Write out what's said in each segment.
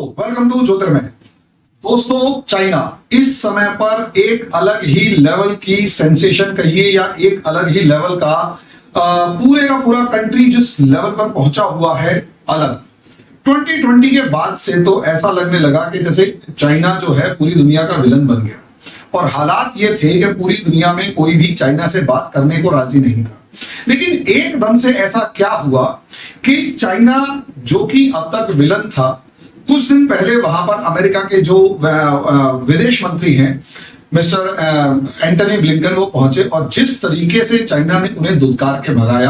Welcome to ज्योतिर्मय। दोस्तों, China इस समय पर एक अलग ही लेवल की सेंसेशन कहिए या एक अलग ही लेवल का पूरे का पूरा कंट्री जिस लेवल पर पहुंचा हुआ है अलग। 2020 के बाद से तो ऐसा लगने लगा कि जैसे चाइना जो है पूरी दुनिया का विलन बन गया और हालात ये थे कि पूरी दुनिया में कोई भी चाइना से बात करने को राजी नहीं था। लेकिन एकदम से ऐसा क्या हुआ कि चाइना जो कि अब तक विलन था, कुछ दिन पहले वहां पर अमेरिका के जो विदेश मंत्री हैं मिस्टर एंटनी ब्लिंकन वो पहुंचे और जिस तरीके से चाइना ने उन्हें दुत्कार के भगाया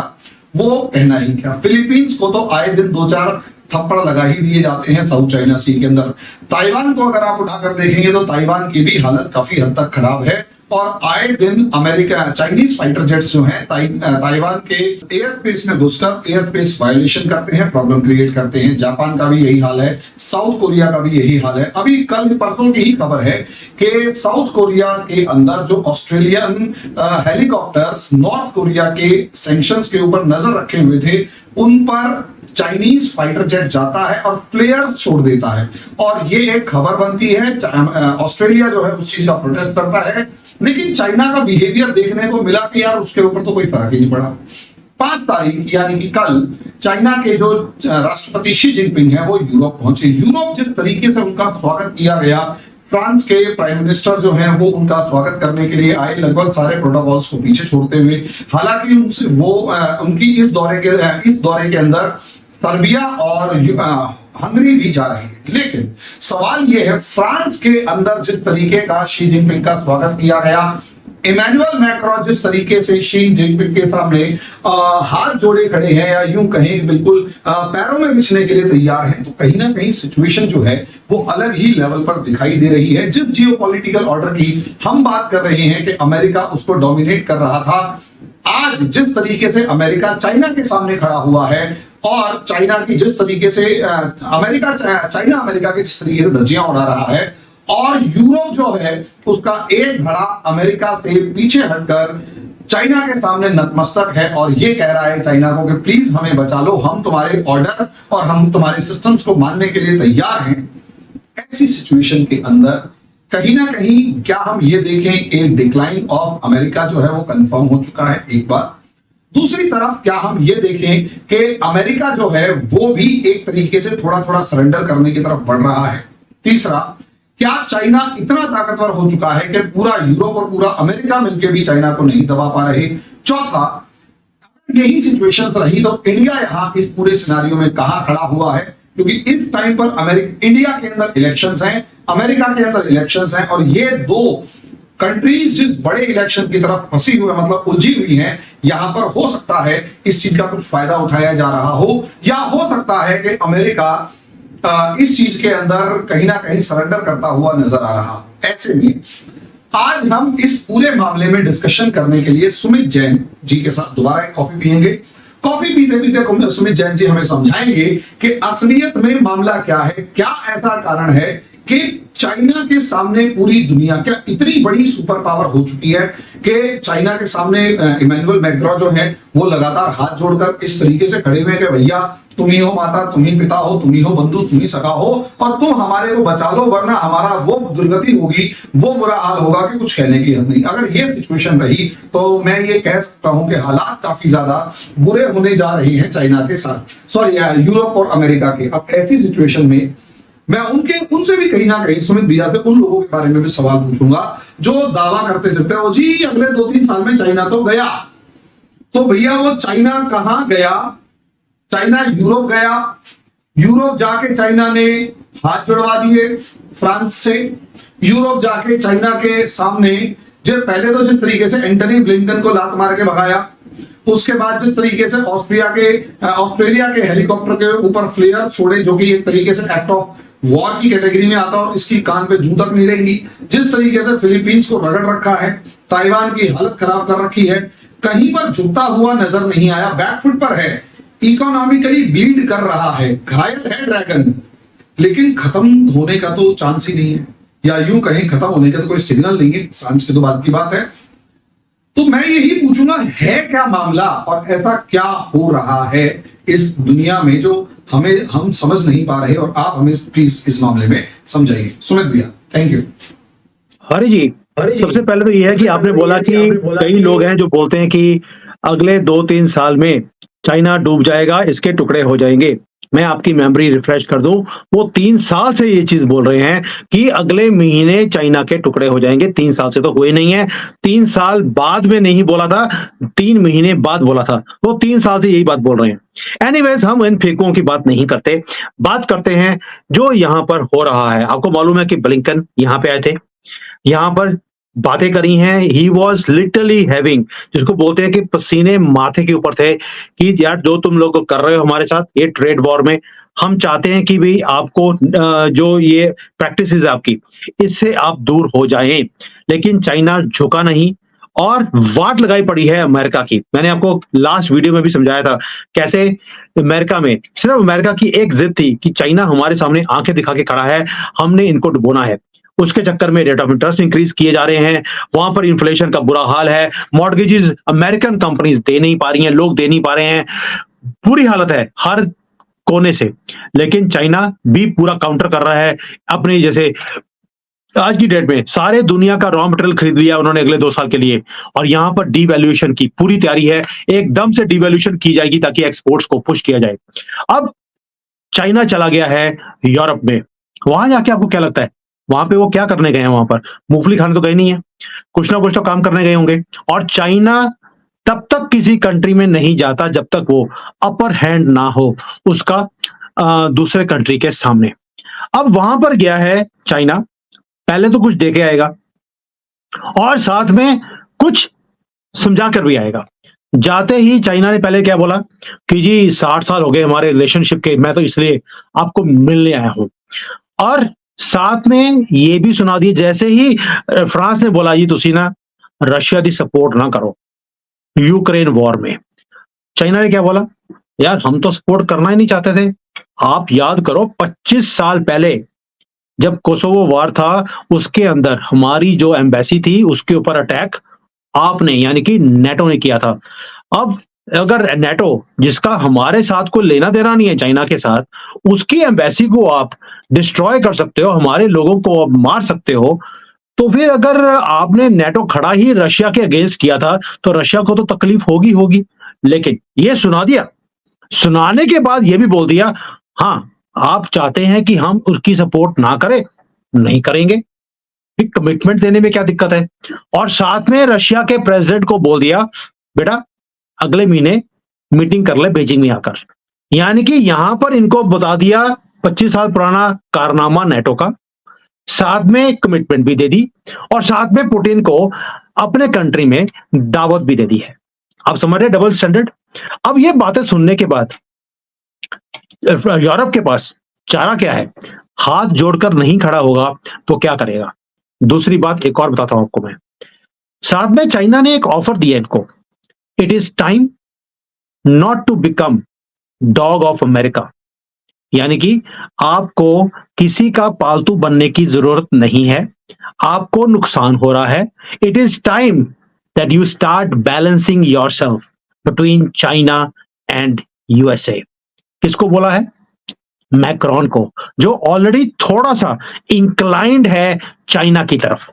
वो कहना ही क्या। फिलीपींस को तो आए दिन दो चार थप्पड़ लगा ही दिए जाते हैं साउथ चाइना सी के अंदर। ताइवान को अगर आप उठाकर देखेंगे तो ताइवान की भी हालत काफी हद तक खराब है और आए दिन अमेरिका चाइनीज फाइटर जेट्स जो हैं ताइवान के एयर स्पेस में घुसकर एयर स्पेस वायलेशन करते हैं, प्रॉब्लम क्रिएट करते हैं। जापान का भी यही हाल है, साउथ कोरिया का भी यही हाल है। अभी कल परसों की ही खबर है कि साउथ कोरिया के अंदर जो ऑस्ट्रेलियन हेलीकॉप्टर्स नॉर्थ कोरिया के सैंक्शंस के ऊपर नजर रखे हुए थे उन पर चाइनीज फाइटर जेट जाता है और फ्लेयर छोड़ देता है और ये एक खबर बनती है। ऑस्ट्रेलिया जो है उस चीज का प्रोटेस्ट करता है, लेकिन चाइना का बिहेवियर देखने को मिला कि यार उसके ऊपर तो कोई फर्क ही नहीं पड़ा। 5 तारीख यानी कि कल चाइना के जो राष्ट्रपति शी जिनपिंग है वो यूरोप पहुंचे। यूरोप जिस तरीके से उनका स्वागत किया गया, फ्रांस के प्राइम मिनिस्टर जो हैं वो उनका स्वागत करने के लिए आए, लगभग सारे प्रोटोकॉल्स को पीछे छोड़ते हुए। हालांकि उनसे वो उनकी इस दौरे के अंदर सर्बिया और हंगरी भी जा रही है। लेकिन सवाल यह है फ्रांस के अंदर जिस तरीके का शी जिनपिंग का स्वागत किया गया, इमैनुअल मैक्रोन जिस तरीके से शी जिनपिंग के सामने हाथ जोड़े खड़े हैं या यूं कहें बिल्कुल पैरों में बिछने के लिए तैयार हैं, तो कहीं ना कहीं सिचुएशन जो है वो अलग ही लेवल पर दिखाई दे रही है। जिस जियोपॉलिटिकल ऑर्डर की हम बात कर रहे हैं कि अमेरिका उसको डोमिनेट कर रहा था, आज जिस तरीके से अमेरिका चाइना के सामने खड़ा हुआ है और चाइना की जिस तरीके से चाइना अमेरिका के जिस तरीके से धज्जियां उड़ा रहा है और यूरोप जो है उसका एक धड़ा अमेरिका से पीछे हटकर चाइना के सामने नतमस्तक है और ये कह रहा है चाइना को कि प्लीज हमें बचा लो, हम तुम्हारे ऑर्डर और हम तुम्हारे सिस्टम्स को मानने के लिए तैयार हैं। ऐसी सिचुएशन के अंदर कहीं ना कहीं क्या हम ये देखें कि डिक्लाइन ऑफ अमेरिका जो है वो कंफर्म हो चुका है एक बार। दूसरी तरफ क्या हम ये देखें कि अमेरिका जो है वो भी एक तरीके से थोड़ा थोड़ा सरेंडर करने की तरफ बढ़ रहा है। तीसरा, क्या चाइना इतना ताकतवर हो चुका है कि पूरा यूरोप और पूरा अमेरिका मिलकर भी चाइना को नहीं दबा पा रहे। चौथा, यही सिचुएशंस रही तो इंडिया यहां इस पूरे सिनारियो में कहां खड़ा हुआ है, क्योंकि इस टाइम पर इंडिया के अंदर इलेक्शंस हैं, अमेरिका के अंदर इलेक्शंस हैं और ये दो कंट्रीज जिस बड़े इलेक्शन की तरफ फंसी हुई मतलब उलझी हुई हैं, यहां पर हो सकता है इस चीज का कुछ फायदा उठाया जा रहा हो या हो सकता है कि अमेरिका इस चीज के अंदर कहीं ना कहीं सरेंडर करता हुआ नजर आ रहा हो। ऐसे में आज हम इस पूरे मामले में डिस्कशन करने के लिए सुमित जैन जी के साथ दोबारा एक कॉफी पियेंगे। कॉफी पीते पीते सुमित जैन जी हमें समझाएंगे कि असलियत में मामला क्या है, क्या ऐसा कारण है कि चाइना के सामने पूरी दुनिया क्या इतनी बड़ी सुपर पावर हो चुकी है कि चाइना के सामने इमैनुअल मैक्रोन जो है वो लगातार हाथ जोड़कर इस तरीके से खड़े हुए कि भैया तुम ही हो माता, तुम ही पिता हो, तुम ही हो बंधु, तुम ही सखा हो और तुम हमारे को बचा लो वरना हमारा वो दुर्गति होगी, वो बुरा हाल होगा कि कुछ कहने की हद नहीं। अगर ये सिचुएशन रही तो मैं ये कह सकता हूं कि हालात काफी ज्यादा बुरे होने जा रहे हैं चाइना के साथ, सॉरी यूरोप और अमेरिका के। अब ऐसी सिचुएशन में मैं उनसे भी कहीं ना कहीं सुमित भैया से उन लोगों के बारे में भी सवाल पूछूंगा जो दावा करते फिरते हो जी अगले 2-3 साल में चाइना तो गया। तो भैया वो चाइना कहां गया? चाइना यूरोप गया, यूरोप जाके चाइना ने हाथ जुड़वा दिए फ्रांस से, यूरोप जाके चाइना के सामने पहले तो जिस तरीके से एंटनी ब्लिंकन को लात मार के भगाया, उसके बाद जिस तरीके से ऑस्ट्रेलिया के हेलीकॉप्टर के ऊपर फ्लेयर छोड़े जो कि एक तरीके से एक्ट ऑफ वॉर की कैटेगरी में आता और इसकी कान पे जूं तक नहीं रहेंगी, जिस तरीके से फिलीपींस को रगड़ रखा है, ताइवान की हालत खराब कर रखी है, कहीं पर झुकता हुआ नजर नहीं आया, बैकफुट पर है, इकोनॉमिकली ब्लीड कर रहा है, घायल है ड्रैगन, लेकिन खत्म होने का तो चांस ही नहीं है या यूं कहीं खत्म होने का तो कोई सिग्नल नहीं है। सांझ के तो बाद की बात है। तो मैं यही पूछूंगा, है क्या मामला और ऐसा क्या हो रहा है इस दुनिया में जो हम समझ नहीं पा रहे, और आप हमें प्लीज इस मामले में समझाइए। सुमित भैया, थैंक यू। हरि जी, सबसे पहले तो ये है कि आपने बोला कि कई लोग हैं जो बोलते हैं कि अगले 2-3 साल में चाइना डूब जाएगा, इसके टुकड़े हो जाएंगे। मैं आपकी मेमोरी रिफ्रेश कर दूं, वो 3 साल से ये चीज बोल रहे हैं कि अगले महीने चाइना के टुकड़े हो जाएंगे। 3 साल से तो हुए नहीं है। 3 साल बाद में नहीं बोला था, 3 महीने बाद बोला था। वो 3 साल से यही बात बोल रहे हैं। एनीवेज, हम इन फेकों की बात नहीं करते, बात करते हैं जो यहाँ पर हो रहा है। आपको मालूम है कि ब्लिंकन यहाँ पे आए थे, यहाँ पर बातें करी हैं। ही वॉज लिटरली हैविंग, जिसको बोलते हैं कि पसीने माथे के ऊपर थे कि यार जो तुम लोग कर रहे हो हमारे साथ ये ट्रेड वॉर में, हम चाहते हैं कि भाई आपको जो ये प्रैक्टिस है आपकी, इससे आप दूर हो जाएं। लेकिन चाइना झुका नहीं और वाट लगाई पड़ी है अमेरिका की। मैंने आपको लास्ट वीडियो में भी समझाया था कैसे अमेरिका में, सिर्फ अमेरिका की एक जिद थी कि चाइना हमारे सामने आंखें दिखा के खड़ा है, हमने इनको डुबोना है। उसके चक्कर में रेट ऑफ इंटरेस्ट इंक्रीज किए जा रहे हैं, वहां पर इन्फ्लेशन का बुरा हाल है, मॉर्गेजेस अमेरिकन कंपनीज दे नहीं पा रही हैं, लोग दे नहीं पा रहे हैं, बुरी हालत है हर कोने से। लेकिन चाइना भी पूरा काउंटर कर रहा है अपने, जैसे आज की डेट में सारे दुनिया का रॉ मटेरियल खरीद लिया उन्होंने अगले 2 साल के लिए, और यहां पर डीवैल्यूएशन की पूरी तैयारी है, एकदम से डीवैल्यूएशन की जाएगी ताकि एक्सपोर्ट्स को पुश किया जाए। अब चाइना चला गया है यूरोप में, वहां जाके आपको क्या लगता है वहां पे वो क्या करने गए हैं? वहां पर मूंगफली खाने तो गए नहीं है, कुछ ना कुछ तो काम करने गए होंगे। और चाइना तब तक किसी कंट्री में नहीं जाता जब तक वो अपर हैंड ना हो उसका दूसरे कंट्री के सामने। अब वहां पर गया है चाइना, पहले तो कुछ दे के आएगा और साथ में कुछ समझा कर भी आएगा। जाते ही चाइना ने पहले क्या बोला कि जी 60 साल हो गए हमारे रिलेशनशिप के, मैं तो इसलिए आपको मिलने आया हूं। और साथ में ये भी सुना दिए, जैसे ही फ्रांस ने बोला जी तुसी ना रशिया की सपोर्ट ना करो यूक्रेन वॉर में, चाइना ने क्या बोला, यार हम तो सपोर्ट करना ही नहीं चाहते थे। आप याद करो 25 साल पहले जब कोसोवो वार था, उसके अंदर हमारी जो एम्बेसी थी उसके ऊपर अटैक आपने यानी कि नेटो ने किया था। अब अगर नेटो, जिसका हमारे साथ कोई लेना देना नहीं है चाइना के साथ, उसकी एम्बेसी को आप डिस्ट्रॉय कर सकते हो, हमारे लोगों को आप मार सकते हो, तो फिर अगर आपने नेटो खड़ा ही रशिया के अगेंस्ट किया था तो रशिया को तो तकलीफ होगी होगी। लेकिन ये सुना दिया, सुनाने के बाद ये भी बोल दिया हाँ आप चाहते हैं कि हम उसकी सपोर्ट ना करें, नहीं करेंगे, कमिटमेंट देने में क्या दिक्कत है। और साथ में रशिया के प्रेसिडेंट को बोल दिया बेटा अगले महीने मीटिंग कर ले बीजिंग में आकर। यानी कि यहां पर इनको बता दिया 25 साल पुराना कारनामा नेटो का, साथ में कमिटमेंट भी दे दी और साथ में पुतिन को अपने कंट्री में दावत भी दे दी है। आप समझ रहे डबल स्टैंडर्ड। अब ये बातें सुनने के बाद यूरोप के पास चारा क्या है, हाथ जोड़कर नहीं खड़ा होगा तो क्या करेगा। दूसरी बात एक और बताता हूं आपको मैं, साथ में चाइना ने एक ऑफर दिया इनको, it is time not to become dog of America. यानी कि आपको किसी का पालतू बनने की जरूरत नहीं है, आपको नुकसान हो रहा है। It is time that you start balancing yourself between China and USA. किसको बोला है? मैक्रॉन को, जो ऑलरेडी थोड़ा सा इंक्लाइंड है चाइना की तरफ।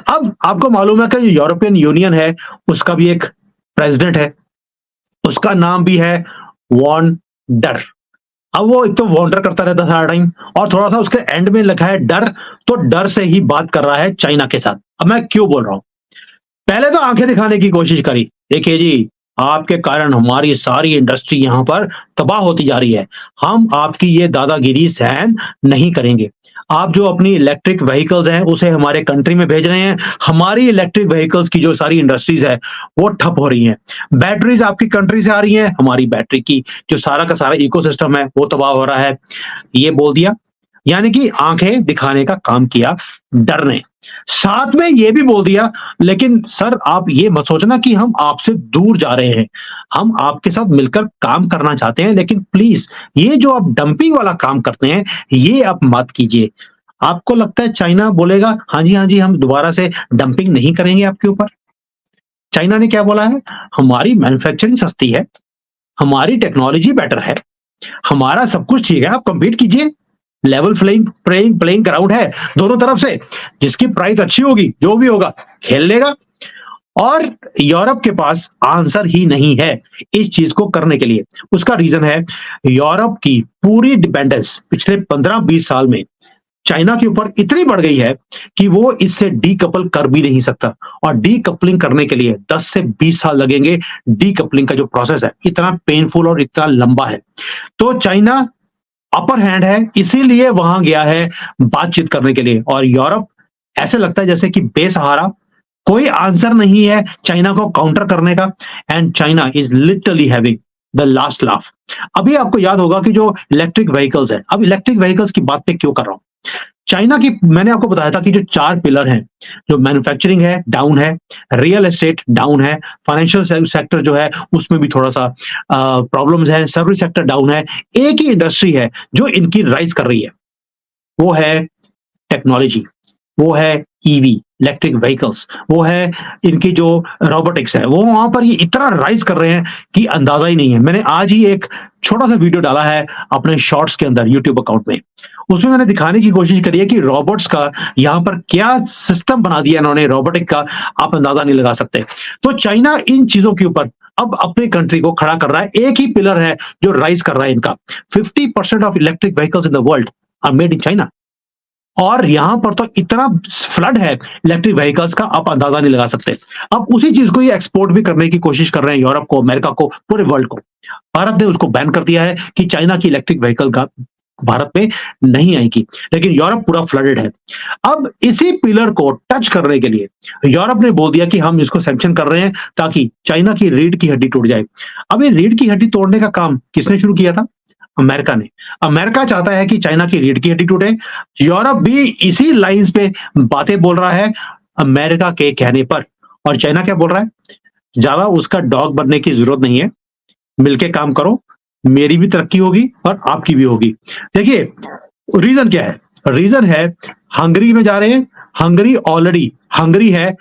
अब आपको मालूम है कि जो यूरोपियन यूनियन है उसका भी एक प्रेसिडेंट है, उसका नाम भी है वॉन डर। अब वो एक तो वॉन्डर करता रहता था हर टाइम, और थोड़ा सा उसके एंड में लिखा है डर, तो डर से ही बात कर रहा है चाइना के साथ। अब मैं क्यों बोल रहा हूं, पहले तो आंखें दिखाने की कोशिश करी, देखिए जी आपके कारण हमारी सारी इंडस्ट्री यहां पर तबाह होती जा रही है, हम आपकी ये दादागिरी सहन नहीं करेंगे। आप जो अपनी इलेक्ट्रिक व्हीकल्स हैं उसे हमारे कंट्री में भेज रहे हैं, हमारी इलेक्ट्रिक व्हीकल्स की जो सारी इंडस्ट्रीज है वो ठप हो रही हैं। बैटरीज आपकी कंट्री से आ रही हैं, हमारी बैटरी की जो सारा का सारा इकोसिस्टम है वो तबाह हो रहा है। ये बोल दिया, यानी कि आंखें दिखाने का काम किया डर ने। साथ में ये भी बोल दिया लेकिन सर आप ये मत सोचना कि हम आपसे दूर जा रहे हैं, हम आपके साथ मिलकर काम करना चाहते हैं, लेकिन प्लीज ये जो आप डंपिंग वाला काम करते हैं ये आप मत कीजिए। आपको लगता है चाइना बोलेगा हाँ जी हम दोबारा से डंपिंग नहीं करेंगे आपके ऊपर? चाइना ने क्या बोला है? हमारी मैन्युफैक्चरिंग सस्ती है, हमारी टेक्नोलॉजी बेटर है, हमारा सब कुछ ठीक है, आप कंपीट कीजिए। लेवल प्लेइंग ग्राउंड है दोनों तरफ से, जिसकी प्राइस अच्छी होगी, जो भी होगा खेल लेगा। और यूरोप के पास आंसर ही नहीं है इस चीज को करने के लिए। उसका रीजन है यूरोप की पूरी डिपेंडेंस पिछले 15-20 साल में चाइना के ऊपर इतनी बढ़ गई है कि वो इससे डीकपल कर भी नहीं सकता। और डीकपलिंग करने के लिए 10 से 20 साल लगेंगे। डीकपलिंग का जो प्रोसेस है इतना पेनफुल और इतना लंबा है। तो चाइना अपर हैंड है, इसीलिए वहां गया है बातचीत करने के लिए। और यूरोप ऐसे लगता है जैसे कि बेसहारा, कोई आंसर नहीं है चाइना को काउंटर करने का। And China is literally having the last laugh. अभी आपको याद होगा कि जो इलेक्ट्रिक व्हीकल्स है, अब इलेक्ट्रिक व्हीकल्स की बात पे क्यों कर रहा हूं? चाइना की मैंने आपको बताया था कि जो 4 पिलर हैं, जो मैन्युफैक्चरिंग है डाउन है, रियल एस्टेट डाउन है, फाइनेंशियल सेक्टर जो है उसमें भी थोड़ा सा प्रॉब्लम्स है, सर्विस सेक्टर डाउन है। एक ही इंडस्ट्री है जो इनकी राइज कर रही है, वो है टेक्नोलॉजी, वो है ईवी इलेक्ट्रिक व्हीकल्स, वो है इनकी जो रोबोटिक्स है। वो वहां पर ये इतना राइज कर रहे हैं कि अंदाजा ही नहीं है। मैंने आज ही एक छोटा सा वीडियो डाला है अपने शॉर्ट्स के अंदर यूट्यूब अकाउंट में, उसमें मैंने दिखाने की कोशिश करी है कि रोबोट्स का यहाँ पर क्या सिस्टम बना दिया इन्होंने रोबोटिक का, आप अंदाजा नहीं लगा सकते। तो चाइना इन चीजों के ऊपर अब अपनी कंट्री को खड़ा कर रहा है। एक ही पिलर है जो राइज कर रहा है इनका। 50% of electric vehicles in the world are made in China. और यहां पर तो इतना फ्लड है इलेक्ट्रिक व्हीकल्स का, आप अंदाजा नहीं लगा सकते। अब उसी चीज को ये एक्सपोर्ट भी करने की कोशिश कर रहे हैं यूरोप को, अमेरिका को, पूरे वर्ल्ड को। भारत ने उसको बैन कर दिया है कि चाइना की इलेक्ट्रिक व्हीकल का भारत में नहीं आएगी, लेकिन यूरोप पूरा फ्लडेड है। अब इसी पिलर को टच करने के लिए यूरोप ने बोल दिया कि हम इसको सैंक्शन कर रहे हैं ताकि चाइना की रीढ़ की हड्डी टूट जाए। अब ये रीढ़ की हड्डी तोड़ने का काम किसने शुरू किया था? अमेरिका ने। अमेरिका चाहता है कि चाइना की रीढ़ की हड्डी टूटे। यूरोप भी इसी लाइंस पे बातें बोल रहा है अमेरिका के कहने पर। और चाइना क्या बोल रहा है? ज्यादा उसका डॉग बनने की जरूरत नहीं है, मिलके काम करो, मेरी भी तरक्की होगी और आपकी भी होगी। देखिए रीजन क्या है? रीजन है हंगरी में जा रहे हैं। हंगरी है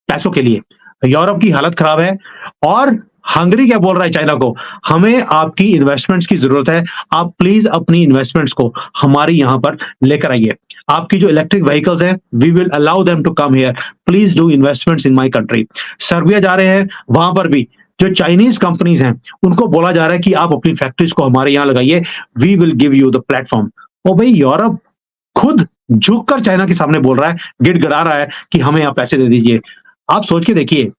पैसों के लिए, यूरोप की हालत खराब है। और हंगरी क्या बोल रहा है चाइना को? हमें आपकी इन्वेस्टमेंट्स की जरूरत है, आप प्लीज अपनी इन्वेस्टमेंट्स को हमारे यहां पर लेकर आइए। आपकी जो इलेक्ट्रिक व्हीकल्स है, we will allow them to come here, please do investments in my country. Serbia जा रहे हैं, वहां पर भी जो चाइनीज कंपनीज हैं उनको बोला जा रहा है कि आप अपनी फैक्ट्रीज को हमारे यहाँ लगाइए, we will give you the platform. ओ भाई, यूरोप खुद झुककर चाइना के सामने बोल रहा है, गिड़गिड़ा रहा है कि हमें यहाँ पैसे दे दीजिए। आप सोच के देखिए,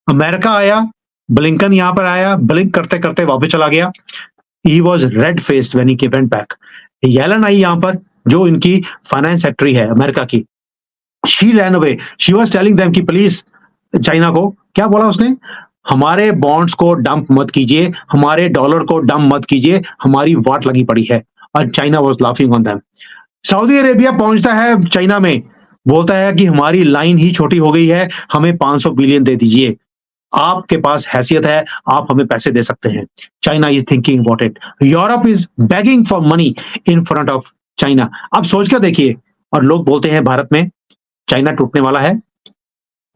अमेरिका आया, ब्लिंकन यहां पर आया, ब्लिंक करते करते वापस चला गया। He was red faced when he went back. Yellen आई यहां पर, जो इनकी फाइनेंस सेक्रेटरी है अमेरिका की, she ran away, she was telling them कि प्लीज, चाइना को क्या बोला उसने? हमारे बॉन्ड्स को डंप मत कीजिए, हमारे डॉलर को डंप मत कीजिए, हमारी वाट लगी पड़ी है। और China was laughing on them. Saudi Arabia पहुंचता है चाइना में, बोलता है कि हमारी लाइन ही छोटी हो गई है, हमें 500 बिलियन दे दीजिए, आपके पास हैसियत है, आप हमें पैसे दे सकते हैं। China is thinking about it. Europe is begging for money in front of China. अब सोच कर देखिए। और लोग बोलते हैं भारत में चाइना टूटने वाला है,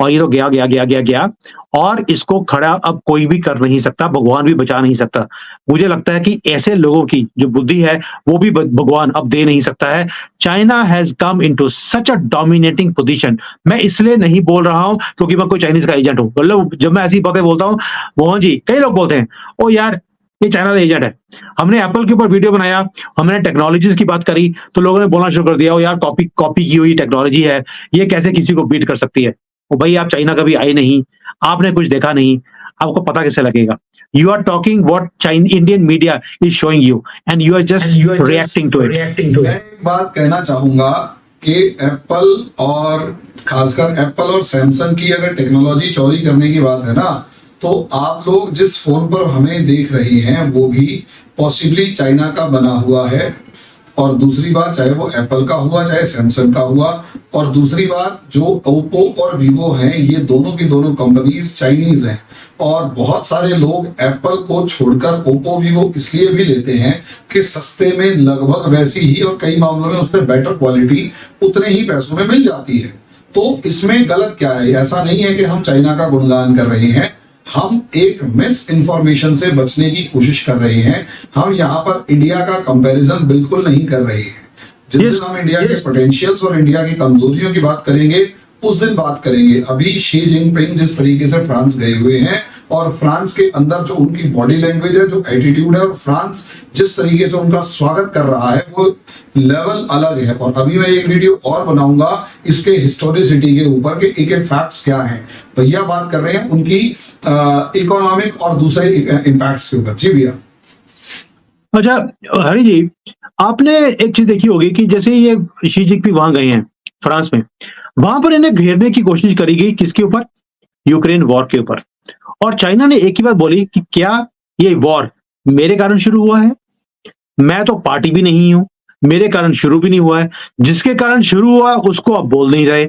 और ये तो गया और इसको खड़ा अब कोई भी कर नहीं सकता, भगवान भी बचा नहीं सकता। मुझे लगता है कि ऐसे लोगों की जो बुद्धि है वो भी भगवान अब दे नहीं सकता है। China has come into such a dominating position. मैं इसलिए नहीं बोल रहा हूं क्योंकि मैं कोई चाइनीज का एजेंट हूं। मतलब जब मैं ऐसी बातें बोलता हूं, मोहन जी, कई लोग बोलते हैं ओ यार ये चाइना का एजेंट है। हमने एप्पल के ऊपर वीडियो बनाया, हमने टेक्नोलॉजीज की बात करी, तो लोगों ने बोलना शुरू कर दिया ओ यार कॉपी की हुई टेक्नोलॉजी है, ये कैसे किसी को बीट कर सकती है। ओ भाई, आप चाइना कभी आए नहीं, आपने कुछ देखा नहीं, आपको पता कैसे लगेगा? You are talking what Indian media is showing you and you are just reacting to it. मैं एक बात कहना चाहूंगा कि एप्पल और खासकर एप्पल और सैमसंग की अगर टेक्नोलॉजी चोरी करने की बात है ना, तो आप लोग जिस फोन पर हमें देख रहे हैं वो भी पॉसिबली चाइना का बना हुआ है। और दूसरी बात, चाहे वो एप्पल का हुआ चाहे सैमसंग का हुआ, और दूसरी बात जो ओप्पो और वीवो हैं, ये दोनों की दोनों कंपनीज चाइनीज हैं। और बहुत सारे लोग एप्पल को छोड़कर ओप्पो वीवो इसलिए भी लेते हैं कि सस्ते में लगभग वैसी ही और कई मामलों में उसमें बेटर क्वालिटी उतने ही पैसों में मिल जाती है। तो इसमें गलत क्या है? ऐसा नहीं है कि हम चाइना का गुणगान कर रहे हैं, हम एक मिस इंफॉर्मेशन से बचने की कोशिश कर रहे हैं। हम यहाँ पर इंडिया का कंपैरिजन बिल्कुल नहीं कर रहे हैं। जिस दिन हम इंडिया के पोटेंशियल्स और इंडिया की कमजोरियों की बात करेंगे उस दिन बात करेंगे। अभी शी जिनपिंग जिस तरीके से फ्रांस गए हुए हैं और फ्रांस के अंदर जो उनकी बॉडी लैंग्वेज है, जो एटीट्यूड है, और फ्रांस जिस तरीके से उनका स्वागत कर रहा है, वो लेवल अलग है। और अभी मैं एक वीडियो और बनाऊंगा इसके हिस्टोरिसिटी के ऊपर कि एक एक फैक्ट्स क्या हैं। भैया बात कर रहे हैं उनकी इकोनॉमिक और दूसरे इम्पैक्ट्स के ऊपर। जी भैया। अच्छा हरि जी, आपने एक चीज देखी होगी कि जैसे ये शी जिनपिंग वहां गए हैं फ्रांस में, वहां पर इन्हें घेरने की कोशिश करी गई किसके ऊपर? यूक्रेन वॉर के ऊपर। और चाइना ने एक ही बात बोली कि क्या ये वॉर मेरे कारण शुरू हुआ है? मैं तो पार्टी भी नहीं हूं, मेरे कारण शुरू भी नहीं हुआ है। जिसके कारण शुरू हुआ उसको आप बोल नहीं रहे।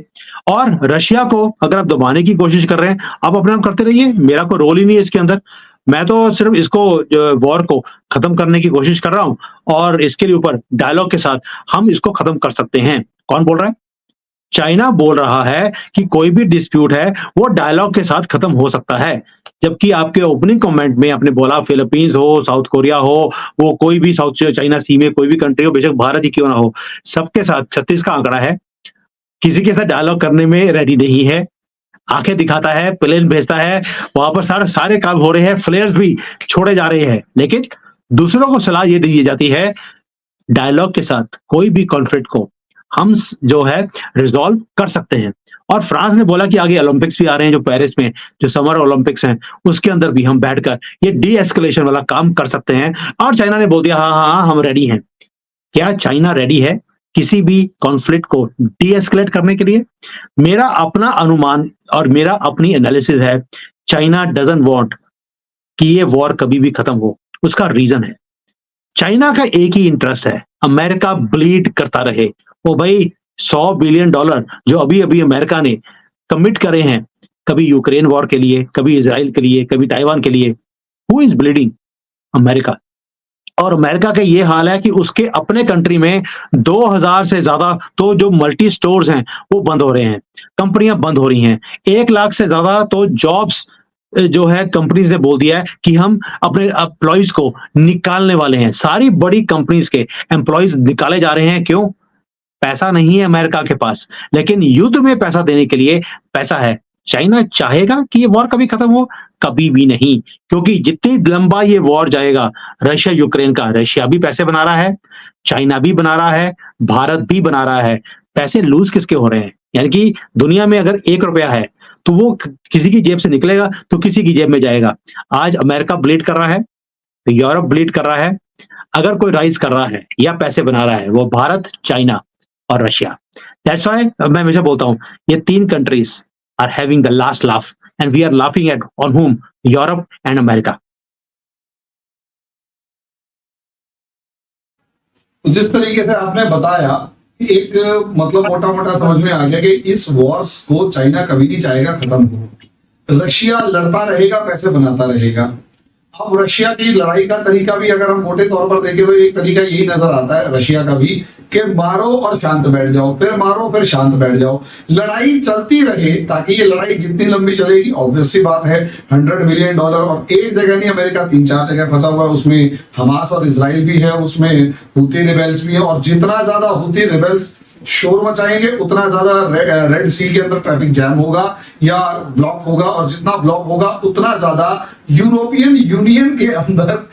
और रशिया को अगर आप दबाने की कोशिश कर रहे हैं, आप अपना काम करते रहिए, मेरा कोई रोल ही नहीं है इसके अंदर। मैं तो सिर्फ इसको वॉर को खत्म करने की कोशिश कर रहा हूं और इसके लिए ऊपर डायलॉग के साथ हम इसको खत्म कर सकते हैं। कौन बोल रहा है? चाइना बोल रहा है कि कोई भी डिस्प्यूट है वो डायलॉग के साथ खत्म हो सकता है। जबकि आपके ओपनिंग कमेंट में आपने बोला फिलीपींस हो, साउथ कोरिया हो, वो कोई भी साउथ चाइना सी में कोई भी कंट्री हो, बेशक भारत ही क्यों ना हो, सबके साथ 36 का आंकड़ा है, किसी के साथ डायलॉग करने में रेडी नहीं है। आंखें दिखाता है, प्लेन भेजता है, वहां पर सारे सारे काम हो रहे हैं, फ्लेयर्स भी छोड़े जा रहे हैं, लेकिन दूसरों को सलाह ये दी जाती है डायलॉग के साथ कोई भी कॉन्फ्लिक्ट को हम जो है रिजॉल्व कर सकते हैं। और फ्रांस ने बोला कि आगे ओलंपिक्स भी आ रहे हैं जो पेरिस में, जो समर ओलंपिक्स हैं, उसके अंदर भी हम बैठकर ये डी एस्केलेशन वाला काम कर सकते हैं। और चाइना ने बोल दिया हाँ हाँ हाँ हम रेडी हैं। क्या चाइना रेडी है किसी भी कॉन्फ्लिक्ट को डी एस्केलेट करने के लिए? मेरा अपना अनुमान और मेरा अपनी एनालिसिस है, चाइना डजंट वांट कि ये वॉर कभी भी खत्म हो। उसका रीजन है, चाइना का एक ही इंटरेस्ट है, अमेरिका ब्लीड करता रहे। ओ भाई, $100 बिलियन जो अभी अभी अमेरिका ने कमिट करे हैं, कभी यूक्रेन वॉर के लिए, कभी इजराइल के लिए, कभी ताइवान के लिए, हु इज ब्लीडिंग? अमेरिका। और अमेरिका का ये हाल है कि उसके अपने कंट्री में 2000 से ज्यादा तो जो मल्टी स्टोर्स हैं वो बंद हो रहे हैं, कंपनियां बंद हो रही हैं। 1 लाख से ज्यादा तो जॉब्स जो है कंपनीज ने बोल दिया है कि हम अपने एम्प्लॉइज को निकालने वाले हैं। सारी बड़ी कंपनीज के एम्प्लॉइज निकाले जा रहे हैं। क्यों? पैसा नहीं है अमेरिका के पास, लेकिन युद्ध में पैसा देने के लिए पैसा है। चाइना चाहेगा कि ये वॉर कभी खत्म हो? कभी भी नहीं, क्योंकि जितनी लंबा ये वॉर जाएगा, रशिया यूक्रेन का, रशिया भी पैसे बना रहा है, चाइना भी बना रहा है, भारत भी बना रहा है। पैसे लूज किसके हो रहे हैं? यानी कि दुनिया में अगर 1 रुपया है तो वो किसी की जेब से निकलेगा तो किसी की जेब में जाएगा। आज अमेरिका ब्लीड कर रहा है, यूरोप ब्लीड कर रहा है, अगर कोई राइज कर रहा है या पैसे बना रहा है वो भारत, चाइना और रशिया। दैट्स व्हाई मैं हमेशा बोलता हूं ये 3 countries are having the last laugh and we are laughing at on whom? Europe and America. जिस तरीके से आपने बताया, एक मतलब मोटा मोटा समझ में आ गया कि इस वॉर्स को चाइना कभी नहीं चाहेगा खत्म हो। रशिया लड़ता रहेगा, पैसे बनाता रहेगा। अब रशिया की लड़ाई का तरीका भी अगर हम मोटे तौर पर देखें तो एक तरीका यही नजर आता है रशिया का भी, कि मारो और शांत बैठ जाओ, फिर मारो फिर शांत बैठ जाओ, लड़ाई चलती रहे। ताकि ये लड़ाई जितनी लंबी चलेगी, ऑब्वियस सी बात है, $100 बिलियन और एक जगह नहीं, अमेरिका 3-4 जगह फंसा हुआ है। उसमें हमास और इसराइल भी है, उसमें हूती रिबेल्स भी है, और जितना ज्यादा हूती रिबेल्स शोर मचाएंगे उतना ज्यादा रेड सी के अंदर ट्रैफिक जैम होगा या ब्लॉक होगा, और जितना ब्लॉक होगा उतना ज्यादा यूरोपियन यूनियन के अंदर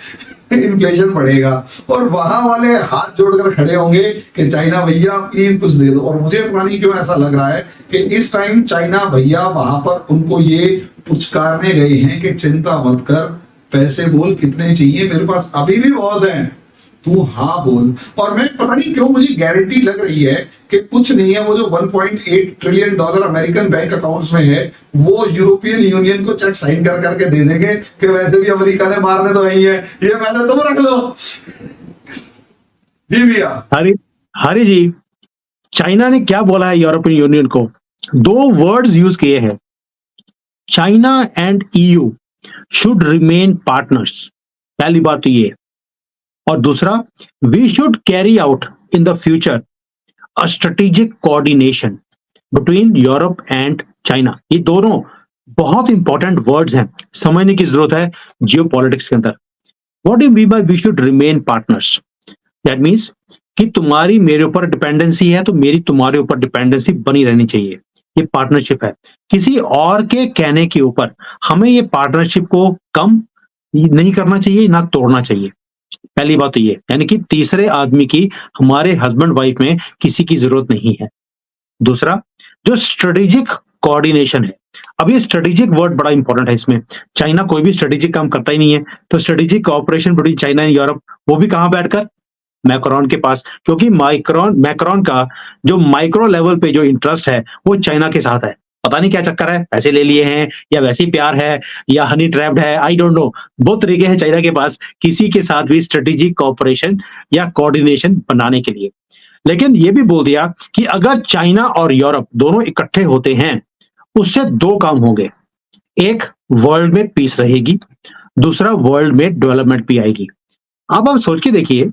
इन्फ्लेशन बढ़ेगा, और वहां वाले हाथ जोड़कर खड़े होंगे कि चाइना भैया प्लीज कुछ दे दो। और मुझे पता नहीं क्यों ऐसा लग रहा है कि इस टाइम चाइना भैया वहां पर उनको ये पुचकारने गए हैं कि चिंता मत कर, पैसे बोल कितने चाहिए, मेरे पास अभी भी बहुत हैं, तू हाँ बोल। और मैं पता नहीं क्यों मुझे गारंटी लग रही है कि कुछ नहीं है, वो जो $1.8 ट्रिलियन अमेरिकन बैंक अकाउंट्स में है वो यूरोपियन यूनियन को चेक साइन कर करके दे देंगे कि वैसे भी अमेरिका ने मारने तो वही है, ये मैंने तुम रख लो। जी भैया। हरि जी, चाइना ने क्या बोला है यूरोपियन यूनियन को? 2 वर्ड्स यूज किए हैं, China and EU should remain partners. पहली बात तो ये, और दूसरा, we should carry out in the future a strategic coordination. Between Europe and China. ये दोनों बहुत इंपॉर्टेंट वर्ड्स हैं, समझने की जरूरत है जियोपॉलिटिक्स के अंदर। What do mean by we should remain partners? That means कि तुम्हारी मेरे ऊपर डिपेंडेंसी है तो मेरी तुम्हारे ऊपर डिपेंडेंसी बनी रहनी चाहिए। ये पार्टनरशिप है। किसी और के कहने के ऊपर हमें ये पार्टनरशिप को कम नहीं करना चाहिए, ना तोड़ना चाहिए। पहली बात तो ये, यानी कि तीसरे आदमी की हमारे हस्बैंड वाइफ में किसी की जरूरत नहीं है। दूसरा, जो स्ट्रेटेजिक कोऑर्डिनेशन है, अब ये स्ट्रेटेजिक वर्ड बड़ा इंपॉर्टेंट है इसमें। चाइना कोई भी स्ट्रेटेजिक काम करता ही नहीं है, तो strategic cooperation between China and Europe, वो भी कहां बैठकर? मैक्रोन के पास, क्योंकि मैक्रोन का जो माइक्रो लेवल पे जो इंटरेस्ट है वो चाइना के साथ है। पता नहीं क्या चक्कर है, पैसे ले लिए हैं या वैसे ही प्यार है या हनी ट्रैप्ड है, आई डोंट नो। बहुत तरीके हैं चाइना के पास किसी के साथ भी स्ट्रेटेजिक कोऑपरेशन या कोऑर्डिनेशन बनाने के लिए। लेकिन ये भी बोल दिया कि अगर चाइना और यूरोप दोनों इकट्ठे होते हैं, उससे दो काम होंगे। एक, वर्ल्ड में पीस रहेगी, दूसरा वर्ल्ड में डेवलपमेंट भी आएगी। अब आप सोच के देखिए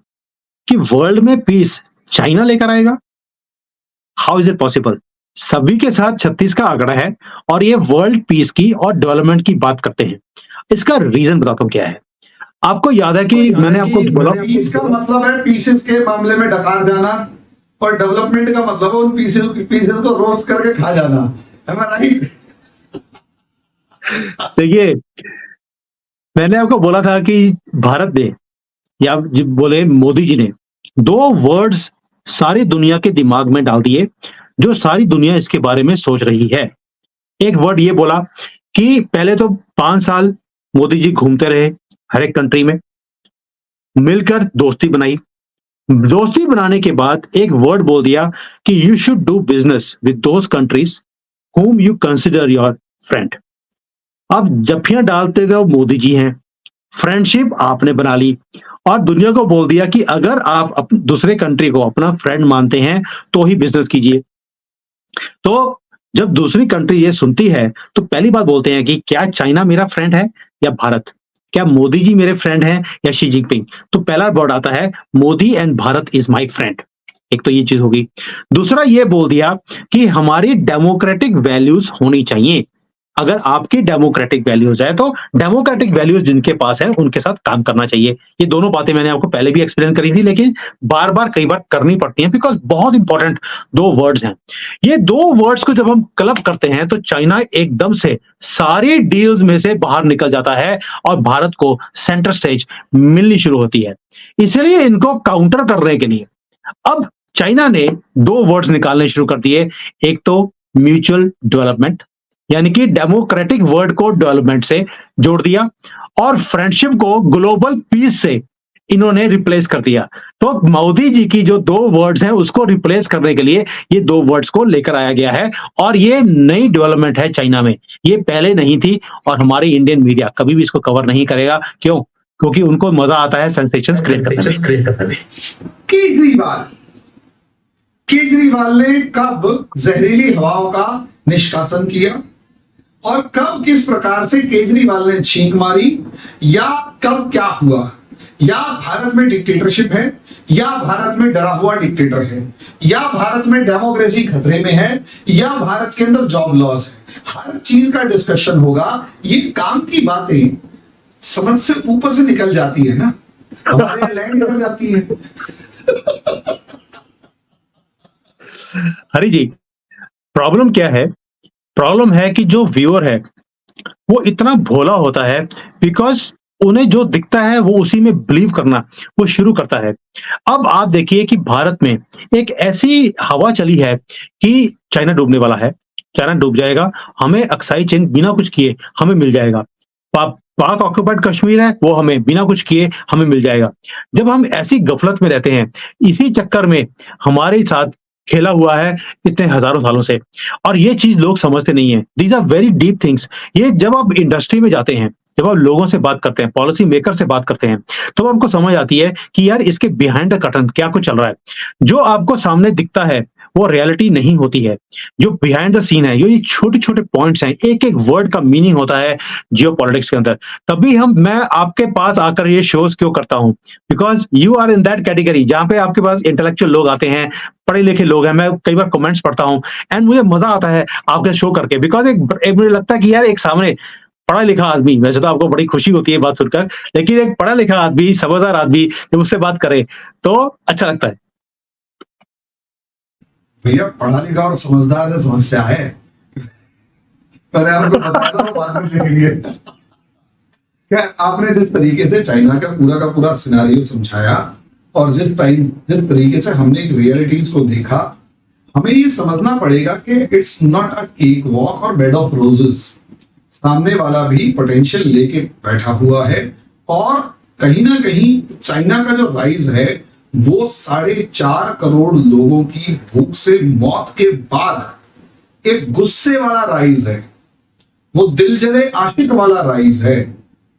कि वर्ल्ड में पीस चाइना लेकर आएगा, हाउ इज इट पॉसिबल? सभी के साथ 36 का आंकड़ा है और ये वर्ल्ड पीस की और डेवलपमेंट की बात करते हैं। इसका रीजन बताता हूं क्या है। आपको याद है कि मैंने आपको बोला, पीस का मतलब है पीसेस के मामले में डकार जाना, और डेवलपमेंट का मतलब है उन पीसेस को रोस्ट करके खा जाना। Am I right? देखिए, मैंने आपको बोला था कि भारत ने या बोले मोदी जी ने दो वर्ड्स सारी दुनिया के दिमाग में डाल दिए, जो सारी दुनिया इसके बारे में सोच रही है। एक वर्ड ये बोला कि पहले तो 5 साल मोदी जी घूमते रहे हर एक कंट्री में, मिलकर दोस्ती बनाई। दोस्ती बनाने के बाद एक वर्ड बोल दिया कि you should do business with those countries whom you consider your friend। अब जफ्फियां डालते गए मोदी जी हैं, फ्रेंडशिप आपने बना ली और दुनिया को बोल दिया कि अगर आप दूसरे कंट्री को अपना फ्रेंड मानते हैं तो ही बिजनेस कीजिए। तो जब दूसरी कंट्री ये सुनती है तो पहली बात बोलते हैं कि क्या चाइना मेरा फ्रेंड है या भारत? क्या मोदी जी मेरे फ्रेंड हैं या शी जिनपिंग? तो पहला वर्ड आता है Modi and Bharat is my friend. एक तो ये चीज होगी। दूसरा ये बोल दिया कि हमारी डेमोक्रेटिक वैल्यूज होनी चाहिए। अगर आपकी डेमोक्रेटिक वैल्यूज है तो डेमोक्रेटिक वैल्यूज जिनके पास है उनके साथ काम करना चाहिए। ये दोनों बातें मैंने आपको पहले भी एक्सप्लेन करी थी, लेकिन बार बार कई बार करनी पड़ती हैं बिकॉज बहुत इंपॉर्टेंट दो वर्ड्स हैं। ये दो वर्ड्स को जब हम क्लब करते हैं तो चाइना एकदम से सारी डील्स में से बाहर निकल जाता है और भारत को सेंटर स्टेज मिलनी शुरू होती है। इसलिए इनको काउंटर करने के लिए अब चाइना ने दो वर्ड्स निकालने शुरू कर दिए। एक तो म्यूचुअल डेवलपमेंट, यानी कि डेमोक्रेटिक वर्ड को डेवलपमेंट से जोड़ दिया, और फ्रेंडशिप को ग्लोबल पीस से इन्होंने रिप्लेस कर दिया। तो मोदी जी की जो दो वर्ड्स हैं उसको रिप्लेस करने के लिए ये दो वर्ड्स को लेकर आया गया है, और ये नई डेवलपमेंट है चाइना में, ये पहले नहीं थी और हमारी इंडियन मीडिया कभी भी इसको कवर नहीं करेगा। क्यों? क्योंकि उनको मजा आता है सेंसेशंस क्रिएट करने में। केजरीवाल ने कब जहरीली हवाओं का निष्कासन किया और कब किस प्रकार से केजरीवाल ने छींक मारी, या कब क्या हुआ? या भारत में डिक्टेटरशिप है, या भारत में डरा हुआ डिक्टेटर है, या भारत में डेमोक्रेसी खतरे में है, या भारत के अंदर जॉब लॉस है? हर चीज का डिस्कशन होगा। ये काम की बातें समझ से ऊपर से निकल जाती है ना, हमारे यहाँ लैंड निकल जाती है। हरी जी, प्रॉब्लम क्या है? प्रॉब्लम है कि जो व्यूअर है वो इतना भोला होता है बिकॉज उन्हें जो दिखता है वो उसी में बिलीव करना वो शुरू करता है। अब आप देखिए कि भारत में एक ऐसी हवा चली है कि चाइना डूबने वाला है, चाइना डूब जाएगा, हमें अक्साई चीन बिना कुछ किए हमें मिल जाएगा। पाक ऑक्युपाइड कश्मीर है वो हमें बिना कुछ किए हमें मिल जाएगा। जब हम ऐसी गफलत में रहते हैं, इसी चक्कर में हमारे साथ खेला हुआ है इतने हजारों सालों से, और ये चीज लोग समझते नहीं है। These are very deep things. ये जब आप इंडस्ट्री में जाते हैं, जब आप लोगों से बात करते हैं, पॉलिसी मेकर से बात करते हैं, तो आपको समझ आती है कि यार इसके बिहाइंड द कर्टन क्या कुछ चल रहा है। जो आपको सामने दिखता है वो रियलिटी नहीं होती है। जो बिहाइंड द सीन है, ये छोटे छोटे पॉइंट्स हैं, एक एक वर्ड का मीनिंग होता है जियो पॉलिटिक्स के अंदर। तभी मैं आपके पास आकर ये शोज क्यों करता हूँ, because you are in that category जहां पे आपके पास इंटेलेक्चुअल लोग आते हैं, पढ़े लिखे लोग हैं। मैं कई बार कमेंट्स पढ़ता हूँ एंड मुझे मजा आता है आपके शो करके, बिकॉज एक मुझे लगता है कि यार एक सामने पढ़ा लिखा आदमी, वैसे तो आपको बड़ी खुशी होती है बात सुनकर, लेकिन एक पढ़ा लिखा आदमी, समझदार आदमी जब उससे बात करे तो अच्छा लगता है। भैया पढ़ा लिखा और समझदार से समस्या है, पर आपको बता दो बाद में देखेंगे। क्या आपने जिस तरीके से चाइना का पूरा सिनारियो समझाया और जिस तरीके से हमने रियलिटीज को देखा, हमें ये समझना पड़ेगा कि it's not a cake walk और बेड ऑफ रोजेस। सामने वाला भी पोटेंशियल लेके बैठा हुआ है और कहीं ना कहीं चाइना का जो राइज है वो 4.5 करोड़ लोगों की भूख से मौत के बाद एक गुस्से वाला राइज है, वो दिल जले आशिक वाला राइज है।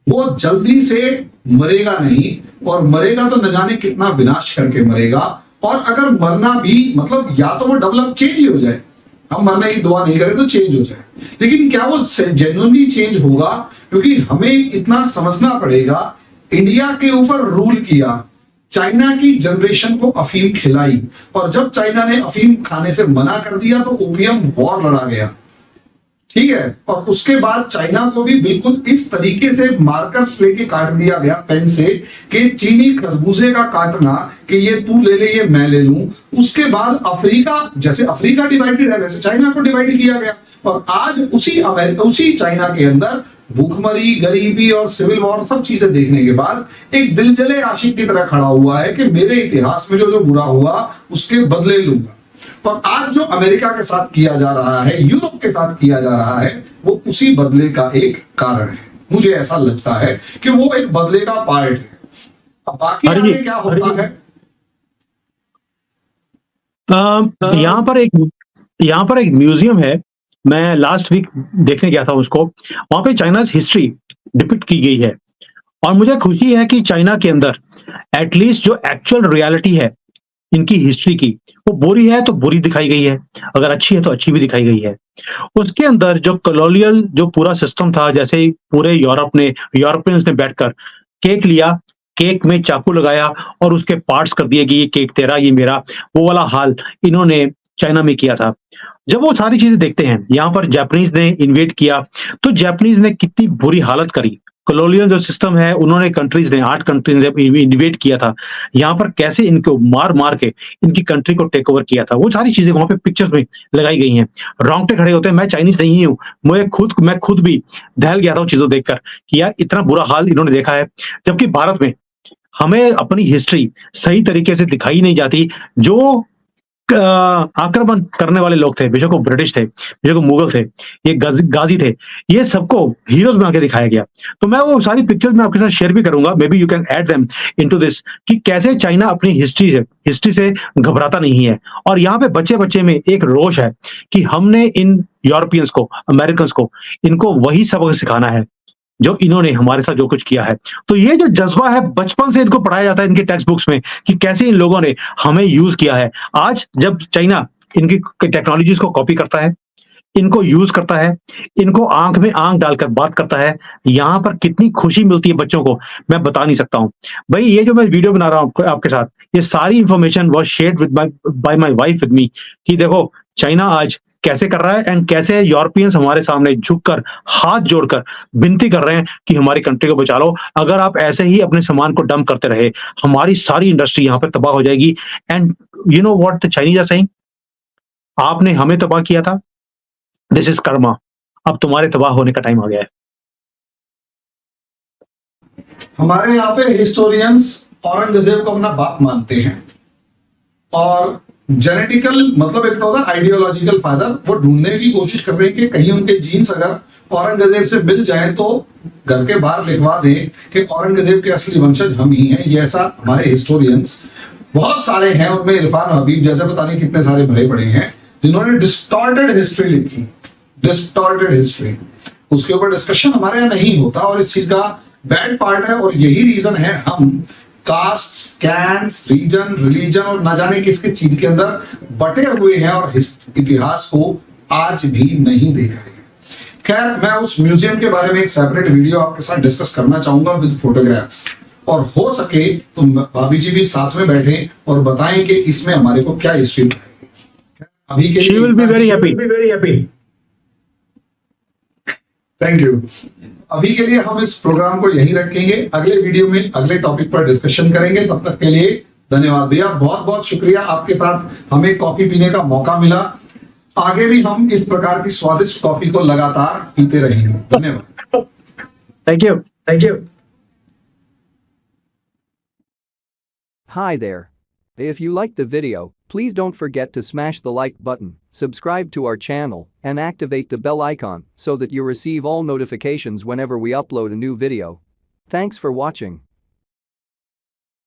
वो जल्दी से मरेगा नहीं, और मरेगा तो न जाने कितना विनाश करके मरेगा। और अगर मरना भी मतलब या तो वो डेवलप चेंज ही हो जाए, हम मरने की दुआ नहीं करें तो चेंज हो जाए, लेकिन क्या वो जेन्युइनली चेंज होगा? क्योंकि हमें इतना समझना पड़ेगा, इंडिया के ऊपर रूल किया, चाइना की जनरेशन को अफीम खिलाई, और जब चाइना ने अफीम खाने से मना कर दिया तो ओपियम वॉर लड़ा गया, ठीक है। और उसके बाद चाइना को भी बिल्कुल इस तरीके से मार्कर्स लेके काट दिया गया पेन से कि चीनी खरबूजे का काटना कि ये तू ले ले ये मैं ले लूं। उसके बाद अफ्रीका, जैसे अफ्रीका डिवाइडेड है वैसे चाइना को डिवाइड किया गया, और आज उसी चाइना के अंदर भूखमरी, गरीबी और सिविल वॉर सब चीजें देखने के बाद एक दिल जले आशिक की तरह खड़ा हुआ है कि मेरे इतिहास में जो बुरा हुआ उसके बदले लूंगा। और आज जो अमेरिका के साथ किया जा रहा है, यूरोप के साथ किया जा रहा है, वो उसी बदले का एक कारण है। मुझे ऐसा लगता है कि वो एक बदले का पार्ट है। अब बाकी आगे क्या होता है, यहाँ पर एक म्यूजियम है, मैं लास्ट वीक देखने गया था उसको। वहां पे चाइना हिस्ट्री डिपिक्ट की गई है, और मुझे खुशी है कि चाइना के अंदर एटलीस्ट जो एक्चुअल रियलिटी है इनकी हिस्ट्री की, वो बुरी है तो बुरी दिखाई गई है, अगर अच्छी है तो अच्छी भी दिखाई गई है। उसके अंदर जो कॉलोनियल जो पूरा सिस्टम था, जैसे ही पूरे यूरोपियंस ने बैठकर केक लिया, केक में चाकू लगाया और उसके पार्ट्स कर दिए कि ये केक तेरा, ये मेरा, वो वाला हाल इन्होंने चाइना में किया था। जब वो सारी चीजें देखते हैं, यहाँ पर जापानीज ने इन्वेड किया, तो जापानीज ने कितनी बुरी हालत करी। कॉलोनियल जो सिस्टम है, उन्होंने 8 कंट्रीज ने इन्वेड किया था, यहाँ पर कैसे इनको मार मार के इनकी कंट्री को टेक ओवर किया था, वो सारी चीजें वहां पे पिक्चर्स में लगाई गई हैं। रोंगटे खड़े होते हैं। मैं चाइनीज नहीं हूँ, मैं खुद भी दहल गया था उन चीजों देखकर कि यार इतना बुरा हाल इन्होंने देखा है। जबकि भारत में हमें अपनी हिस्ट्री सही तरीके से दिखाई नहीं जाती। जो आक्रमण करने वाले लोग थे, बेशक वो ब्रिटिश थे, बेशक वो मुगल थे, ये गाजी थे, ये सबको हीरोज बना के दिखाया गया। तो मैं वो सारी पिक्चर्स में आपके साथ शेयर भी करूंगा, may be you can add them into this, कि कैसे चाइना अपनी हिस्ट्री से घबराता नहीं है। और यहाँ पे बच्चे बच्चे में एक रोष है कि हमने इन यूरोपियंस को, अमेरिकन को, इनको वही सबक सिखाना है जो इन्होंने हमारे साथ जो कुछ किया है। तो ये जो जज्बा है बचपन से इनको पढ़ाया जाता है इनके टेक्स्ट बुक्स में कि कैसे इन लोगों ने हमें यूज किया है। आज जब चाइना इनकी टेक्नोलॉजीज को कॉपी करता है, इनको यूज करता है, इनको आंख में आंख डालकर बात करता है, यहाँ पर कितनी खुशी मिलती है बच्चों को, मैं बता नहीं सकता हूँ भाई। ये जो मैं वीडियो बना रहा हूँ आपके साथ, ये सारी information was shared by my wife with me, कि देखो चाइना आज कैसे कर रहा है एंड कैसे यूरोपियंस हमारे सामने झुककर हाथ जोड़कर विनती कर रहे हैं कि हमारी कंट्री को बचा लो। अगर आप ऐसे ही अपने सामान को डंप करते रहे, हमारी सारी इंडस्ट्री यहाँ पे तबाह हो जाएगी। And you know what the Chinese are saying, आपने हमें तबाह किया था, दिस इज कर्मा, अब तुम्हारे तबाह होने का टाइम आ गया है। हमारे यहाँ पे हिस्टोरियंस औरंगजेब को अपना बाप मानते हैं, और जेनेटिकल मतलब एक तो होता है आइडियोलॉजिकल फादर, वो ढूंढने की कोशिश कर रहे हैं कि कहीं उनके जीन्स अगर औरंगजेब से मिल जाए तो घर के बाहर लिखवा दें कि औरंगजेब के असली वंशज हम ही हैं। ये ऐसा हमारे हिस्टोरियंस बहुत सारे हैं, उनमें इरफान हबीब जैसे पता नहीं कितने सारे भरे पड़े हैं जिन्होंने डिस्टॉर्टेड हिस्ट्री लिखी, डिस्टॉर्टेड हिस्ट्री। उसके ऊपर डिस्कशन हमारे यहाँ नहीं होता, और इस चीज का बैड पार्ट है। और यही रीजन है हम कास्ट, कैंस, रीजन, रिलीजन और न जाने किसके चीज के अंदर बटे हुए हैं और इतिहास को आज भी नहीं देख रहे हैं। खैर, मैं उस म्यूजियम के बारे में एक सेपरेट वीडियो आपके साथ डिस्कस करना चाहूंगा विद फोटोग्राफ्स, और हो सके तो भाभी जी भी साथ में बैठे और बताएं कि इसमें हमारे को क्या हिस्ट्री है। अभी के She will be very happy. Thank you. अभी के लिए हम इस प्रोग्राम को यहीं रखेंगे, अगले वीडियो में अगले टॉपिक पर डिस्कशन करेंगे। तब तक के लिए धन्यवाद भैया, बहुत बहुत शुक्रिया, आपके साथ हमें कॉफी पीने का मौका मिला। आगे भी हम इस प्रकार की स्वादिष्ट कॉफी को लगातार पीते रहेंगे। धन्यवाद। Thank you. Hi there. If you liked the video, please don't forget to smash the like button, subscribe to our channel, and activate the bell icon so that you receive all notifications whenever we upload a new video. Thanks for watching.